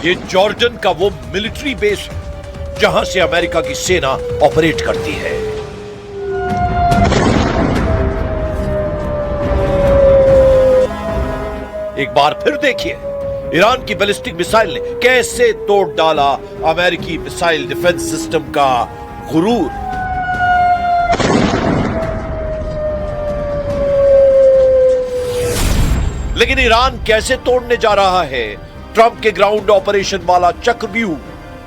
ये जॉर्डन का वो मिलिट्री बेस है जहां से अमेरिका की सेना ऑपरेट करती है। एक बार फिर देखिए ईरान की बैलिस्टिक मिसाइल ने कैसे तोड़ डाला अमेरिकी मिसाइल डिफेंस सिस्टम का गुरूर। लेकिन ईरान कैसे तोड़ने जा रहा है ट्रंप के ग्राउंड ऑपरेशन वाला चक्रव्यूह।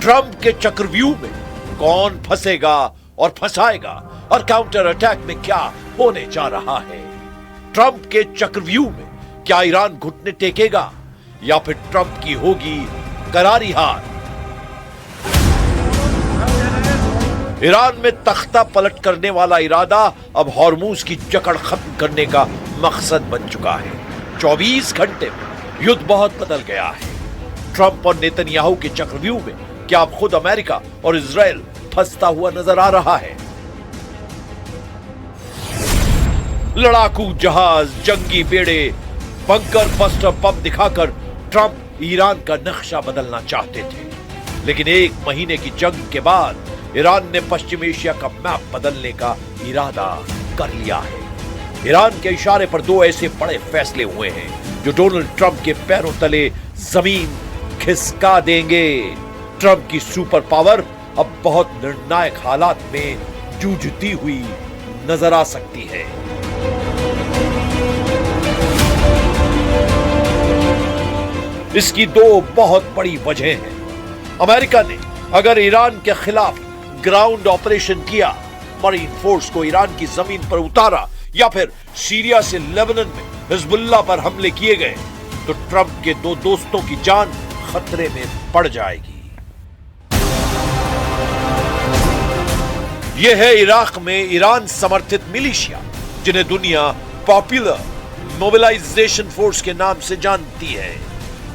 ट्रंप के चक्रव्यूह में कौन फंसेगा और फंसाएगा और काउंटर अटैक में क्या होने जा रहा है। ट्रंप के चक्रव्यूह में क्या ईरान घुटने टेकेगा या फिर ट्रंप की होगी करारी हार। ईरान में तख्ता पलट करने वाला इरादा अब हॉर्मूज की जकड़ खत्म करने का मकसद बन चुका है। 24 घंटे में युद्ध बहुत बदल गया है। ट्रंप और नेतन्याहू के चक्रव्यूह में क्या अब खुद अमेरिका और इजराइल फंसता हुआ नजर आ रहा है। लड़ाकू जहाज, जंगी बेड़े, बंकर बस्टर बम दिखाकर ट्रंप ईरान का नक्शा बदलना चाहते थे। लेकिन एक महीने की जंग के बाद ईरान ने पश्चिम एशिया का मैप बदलने का इरादा कर लिया है। ईरान के इशारे पर दो ऐसे बड़े फैसले हुए हैं जो डोनाल्ड ट्रंप के पैरों तले जमीन खिसका देंगे। ट्रंप की सुपर पावर अब बहुत निर्णायक हालात में जूझती हुई नजर आ सकती है। इसकी दो बहुत बड़ी वजह हैं। अमेरिका ने अगर ईरान के खिलाफ ग्राउंड ऑपरेशन किया, मरीन फोर्स को ईरान की जमीन पर उतारा या फिर सीरिया से लेबनान में हिजबुल्लाह पर हमले किए गए तो ट्रंप के दो दोस्तों की जान खतरे में पड़ जाएगी। यह है इराक में ईरान समर्थित मिलिशिया जिन्हें दुनिया पॉपुलर मोबिलाइजेशन फोर्स के नाम से जानती है।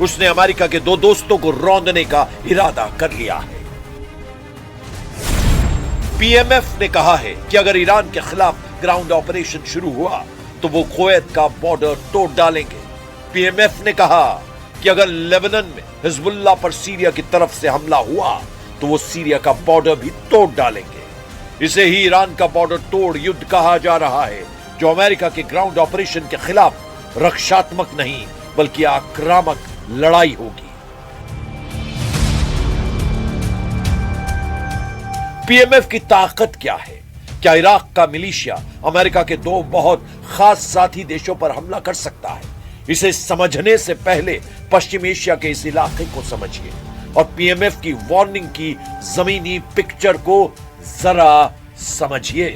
उसने अमेरिका के दो दोस्तों को रौंदने का इरादा कर लिया है। पीएमएफ ने कहा है कि अगर ईरान के खिलाफ ग्राउंड ऑपरेशन शुरू हुआ तो वो कुवैत का बॉर्डर तोड़ डालेंगे। पीएमएफ ने कहा कि अगर लेबनान में हिजबुल्लाह पर सीरिया की तरफ से हमला हुआ तो वो सीरिया का बॉर्डर भी तोड़ डालेंगे। इसे ही ईरान का बॉर्डर तोड़ युद्ध कहा जा रहा है, जो अमेरिका के ग्राउंड ऑपरेशन के खिलाफ रक्षात्मक नहीं बल्कि आक्रामक लड़ाई होगी। पीएमएफ की ताकत क्या है? क्या इराक का मिलिशिया अमेरिका के दो बहुत खास साथी देशों पर हमला कर सकता है? इसे समझने से पहले पश्चिम एशिया के इस इलाके को समझिए और पीएमएफ की वार्निंग की जमीनी पिक्चर को जरा समझिए।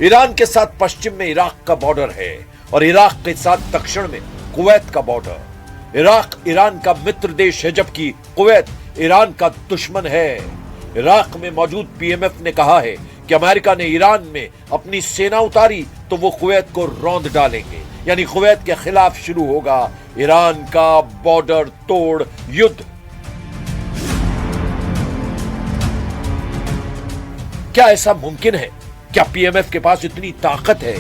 ईरान के साथ पश्चिम में इराक का बॉर्डर है और इराक के साथ दक्षिण में कुवैत का बॉर्डर। इराक ईरान का मित्र देश है जबकि कुवैत ईरान का दुश्मन है। इराक में मौजूद पीएमएफ ने कहा है कि अमेरिका ने ईरान में अपनी सेना उतारी तो वो कुवैत को रौंद डालेंगे, यानी कुवैत के खिलाफ शुरू होगा ईरान का बॉर्डर तोड़ युद्ध। क्या ऐसा मुमकिन है? क्या पीएमएफ के पास इतनी ताकत है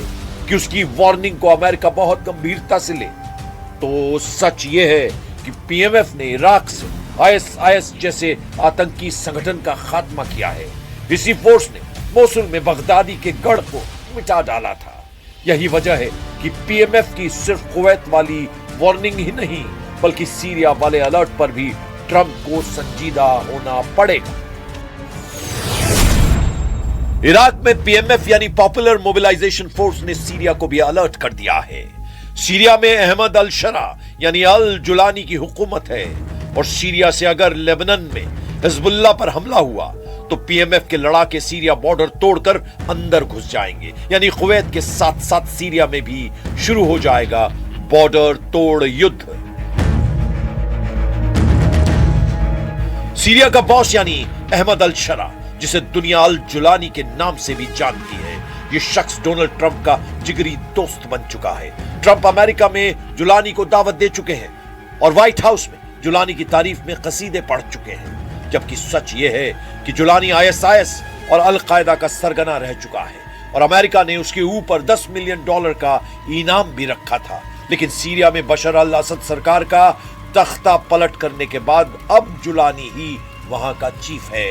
कि उसकी वार्निंग को अमेरिका बहुत गंभीरता से ले? तो सच यह है कि पीएमएफ ने इराक से आईएसआईएस जैसे आतंकी संगठन का खात्मा किया है। इसी फोर्स ने मोसुल में बगदादी के गढ़ को मिटा डाला था। यही वजह है कि पीएमएफ की सिर्फ कुवैत वाली वार्निंग ही नहीं बल्कि सीरिया वाले अलर्ट पर भी ट्रंप को संजीदा होना पड़ेगा। इराक में पीएमएफ यानी पॉपुलर मोबिलाइजेशन फोर्स ने सीरिया को भी अलर्ट कर दिया है। सीरिया में अहमद अल शरा यानी अल जुलानी की हुकूमत है और सीरिया से अगर लेबनान में हिजबुल्लाह पर हमला हुआ तो पीएमएफ के लड़ाके सीरिया बॉर्डर तोड़कर अंदर घुस जाएंगे, यानी कुवैत के साथ साथ सीरिया में भी शुरू हो जाएगा बॉर्डर तोड़ युद्ध। सीरिया का बॉस यानी अहमद अल शरा, जिसे दुनिया अल जुलानी के नाम से भी जानती है, ये शख्स डोनाल्ड ट्रंप का जिगरी दोस्त बन चुका है। ट्रंप अमेरिका में जुलानी को दावत दे चुके हैं और व्हाइट हाउस में जुलानी की तारीफ में कसीदे पढ़ चुके हैं, जबकि सच ये है कि जुलानी आईएसआईएस और अल कायदा का सरगना रह चुका है और अमेरिका ने उसके ऊपर $10 मिलियन का इनाम भी रखा था। लेकिन सीरिया में बशर अल असद सरकार का तख्ता पलट करने के बाद अब जुलानी ही वहां का चीफ है।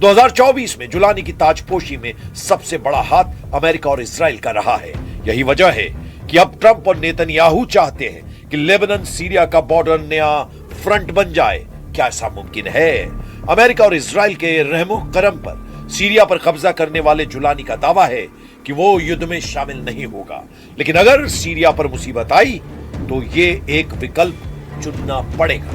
2024 में जुलानी की ताजपोशी में सबसे बड़ा हाथ अमेरिका और इजराइल का रहा है। यही वजह है कि अब ट्रंप और नेतन्याहू चाहते हैं कि लेबनान सीरिया का बॉर्डर नया फ्रंट बन जाए। क्या ऐसा मुमकिन है? अमेरिका और इजराइल के रहमो करम पर सीरिया पर कब्जा करने वाले जुलानी का दावा है कि वो युद्ध में शामिल नहीं होगा, लेकिन अगर सीरिया पर मुसीबत आई तो ये एक विकल्प चुनना पड़ेगा।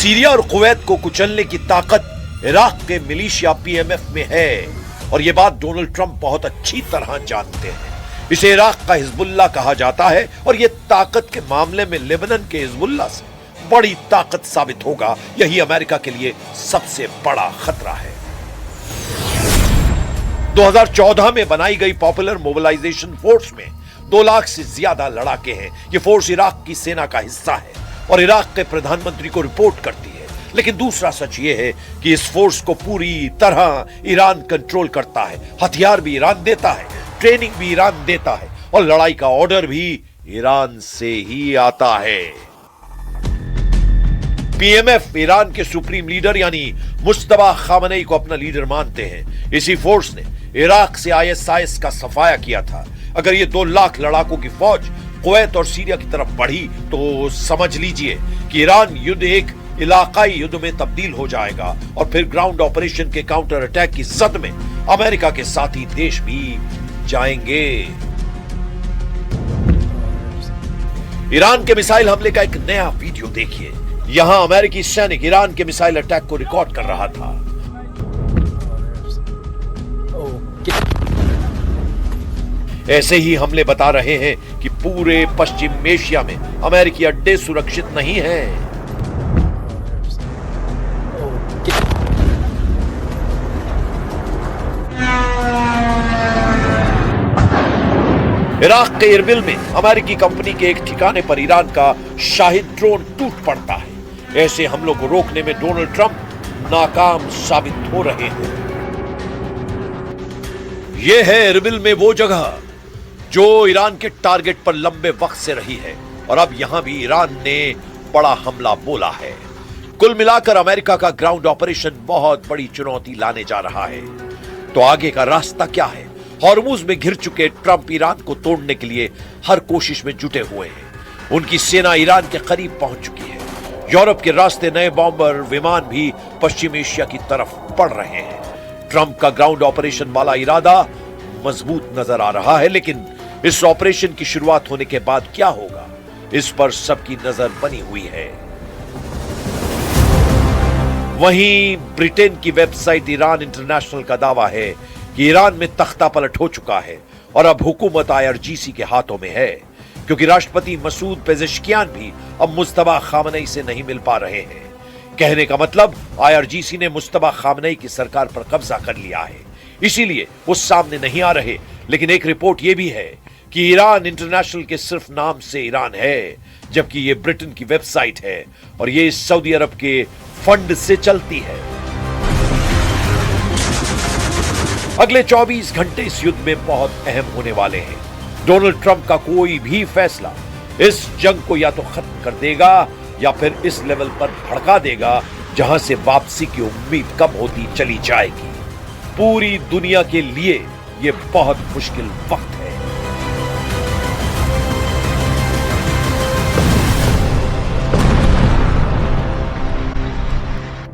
सीरिया और कुवैत को कुचलने की ताकत इराक के मिलिशिया पीएमएफ में है और यह बात डोनाल्ड ट्रंप बहुत अच्छी तरह जानते हैं। इसे इराक का हिजबुल्लाह कहा जाता है और यह ताकत के मामले में लेबनान के हिजबुल्लाह से बड़ी ताकत साबित होगा। यही अमेरिका के लिए सबसे बड़ा खतरा है। 2014 में बनाई गई पॉपुलर मोबिलाइजेशन फोर्स में 2 लाख से ज्यादा लड़ाके हैं। यह फोर्स इराक की सेना का हिस्सा है और इराक के प्रधानमंत्री को रिपोर्ट करती है। लेकिन दूसरा सच यह है कि इस फोर्स को पूरी तरह ईरान कंट्रोल करता है। हथियार भी ईरान देता है, ट्रेनिंग भी ईरान देता है और लड़ाई का ऑर्डर भी ईरान से ही आता है। पीएमएफ ईरान के सुप्रीम लीडर यानी मुस्तफा खामनेई को अपना लीडर मानते हैं। इसी फोर्स ने इराक से आईएसआईएस का सफाया किया था। अगर ये 2 लाख लड़ाकों की फौज कुवैत और सीरिया की तरफ बढ़ी तो समझ लीजिए कि ईरान युद्ध एक इलाकाई युद्ध में तब्दील हो जाएगा और फिर ग्राउंड ऑपरेशन के काउंटर अटैक की जद में अमेरिका के साथी देश भी जाएंगे। ईरान के मिसाइल हमले का एक नया वीडियो देखिए। यहां अमेरिकी सैनिक ईरान के मिसाइल अटैक को रिकॉर्ड कर रहा था। ऐसे ही हमले बता रहे हैं कि पूरे पश्चिम एशिया में अमेरिकी अड्डे सुरक्षित नहीं हैं। इराक के इरबिल में अमेरिकी कंपनी के एक ठिकाने पर ईरान का शाहिद ड्रोन टूट पड़ता है। ऐसे हमलों को रोकने में डोनाल्ड ट्रंप नाकाम साबित हो रहे हैं। यह है इरबिल में वो जगह जो ईरान के टारगेट पर लंबे वक्त से रही है और अब यहां भी ईरान ने बड़ा हमला बोला है। कुल मिलाकर अमेरिका का ग्राउंड ऑपरेशन बहुत बड़ी चुनौती लाने जा रहा है। तो आगे का रास्ता क्या है? हॉर्मुज में घिर चुके ट्रंप ईरान को तोड़ने के लिए हर कोशिश में जुटे हुए हैं। उनकी सेना ईरान के करीब पहुंच चुकी है। यूरोप के रास्ते नए बॉम्बर विमान भी पश्चिम एशिया की तरफ बढ़ रहे हैं। ट्रंप का ग्राउंड ऑपरेशन वाला इरादा मजबूत नजर आ रहा है, लेकिन इस ऑपरेशन की शुरुआत होने के बाद क्या होगा, इस पर सबकी नजर बनी हुई है। वहीं ब्रिटेन की वेबसाइट ईरान इंटरनेशनल का दावा है कि ईरान में तख्ता पलट हो चुका है और अब हुकूमत आईआरजीसी के हाथों में है, क्योंकि राष्ट्रपति मसूद पेजेश्कियान भी अब मुस्तफा खामनेई से नहीं मिल पा रहे हैं। कहने का मतलब आईआरजीसी ने मुस्तफा खामनेई की सरकार पर कब्जा कर लिया है, इसीलिए वो सामने नहीं आ रहे। लेकिन एक रिपोर्ट ये भी है कि ईरान इंटरनेशनल के सिर्फ नाम से ईरान है, जबकि ये ब्रिटेन की वेबसाइट है और ये सऊदी अरब के फंड से चलती है। अगले 24 घंटे इस युद्ध में बहुत अहम होने वाले हैं। डोनाल्ड ट्रंप का कोई भी फैसला इस जंग को या तो खत्म कर देगा या फिर इस लेवल पर भड़का देगा जहां से वापसी की उम्मीद कम होती चली जाएगी। पूरी दुनिया के लिए यह बहुत मुश्किल वक्त है।